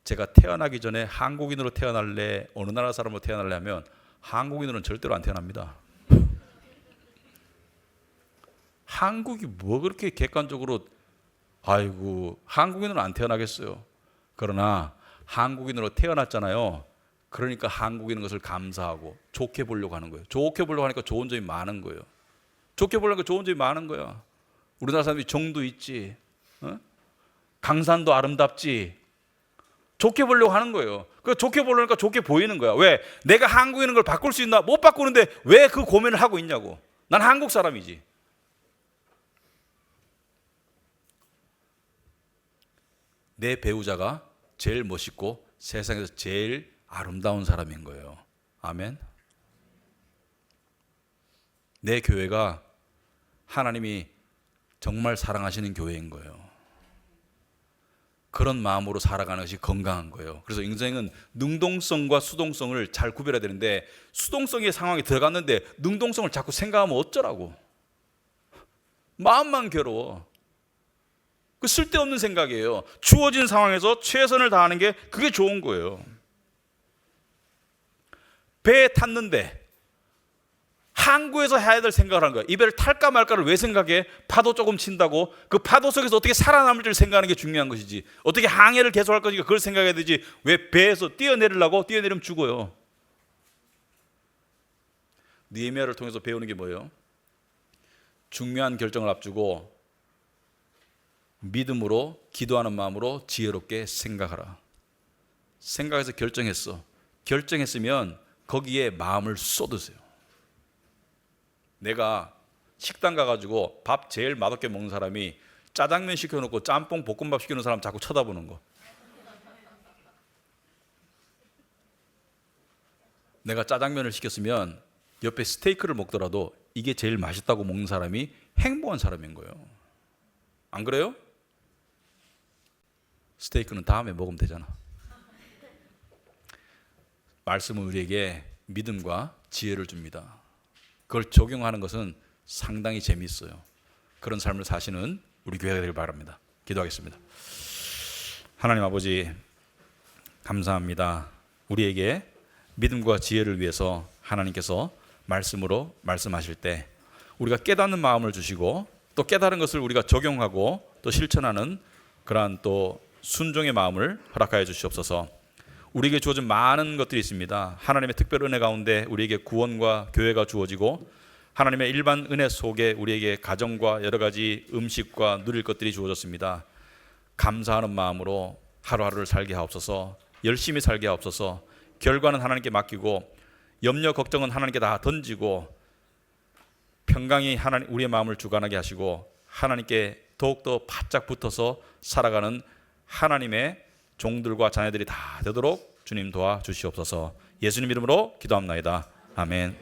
제가 태어나기 전에 한국인으로 태어날래, 어느 나라 사람으로 태어날래 하면 한국인으로는 절대로 안 태어납니다. 한국이 뭐 그렇게 객관적으로, 아이고, 한국인으로 안 태어나겠어요. 그러나 한국인으로 태어났잖아요. 그러니까 한국인인 것을 감사하고 좋게 보려고 하는 거예요. 좋게 보려고 하니까 좋은 점이 많은 거예요. 좋게 보려니까 좋은 점이 많은 거야. 우리나라 사람들이 정도 있지, 강산도 아름답지. 좋게 보려고 하는 거예요. 그 좋게 보려니까 좋게 보이는 거야. 왜? 내가 한국인인 걸 바꿀 수 있나? 못 바꾸는데 왜 그 고민을 하고 있냐고. 난 한국 사람이지. 내 배우자가 제일 멋있고 세상에서 제일 아름다운 사람인 거예요. 아멘. 내 교회가 하나님이 정말 사랑하시는 교회인 거예요. 그런 마음으로 살아가는 것이 건강한 거예요. 그래서 인생은 능동성과 수동성을 잘 구별해야 되는데, 수동성의 상황에 들어갔는데 능동성을 자꾸 생각하면 어쩌라고. 마음만 괴로워. 그 쓸데없는 생각이에요. 주어진 상황에서 최선을 다하는 게 그게 좋은 거예요. 배에 탔는데 항구에서 해야 될 생각을 하는 거야. 이 배를 탈까 말까를 왜 생각해? 파도 조금 친다고. 그 파도 속에서 어떻게 살아남을지를 생각하는 게 중요한 것이지. 어떻게 항해를 계속할 것인가 그걸 생각해야 되지. 왜 배에서 뛰어내리려고? 뛰어내리면 죽어요. 느헤미야를 통해서 배우는 게 뭐예요? 중요한 결정을 앞두고 믿음으로 기도하는 마음으로 지혜롭게 생각하라. 생각해서 결정했어. 결정했으면 거기에 마음을 쏟으세요. 내가 식당 가가지고 밥 제일 맛없게 먹는 사람이 짜장면 시켜놓고 짬뽕 볶음밥 시키는 사람 자꾸 쳐다보는 거. 내가 짜장면을 시켰으면 옆에 스테이크를 먹더라도 이게 제일 맛있다고 먹는 사람이 행복한 사람인 거예요. 안 그래요? 스테이크는 다음에 먹으면 되잖아. 말씀은 우리에게 믿음과 지혜를 줍니다. 그걸 적용하는 것은 상당히 재미있어요. 그런 삶을 사시는 우리 교회가 되길 바랍니다. 기도하겠습니다. 하나님 아버지, 감사합니다. 우리에게 믿음과 지혜를 위해서 하나님께서 말씀으로 말씀하실 때 우리가 깨닫는 마음을 주시고 또 깨달은 것을 우리가 적용하고 또 실천하는 그러한 또 순종의 마음을 허락하여 주시옵소서. 우리에게 주어진 많은 것들이 있습니다. 하나님의 특별 은혜 가운데 우리에게 구원과 교회가 주어지고 하나님의 일반 은혜 속에 우리에게 가정과 여러 가지 음식과 누릴 것들이 주어졌습니다. 감사하는 마음으로 하루하루를 살게 하옵소서. 열심히 살게 하옵소서. 결과는 하나님께 맡기고 염려 걱정은 하나님께 다 던지고 평강이 하나님 우리의 마음을 주관하게 하시고 하나님께 더욱더 바짝 붙어서 살아가는 하나님의 종들과 자녀들이 다 되도록 주님 도와주시옵소서. 예수님 이름으로 기도합나이다. 아멘.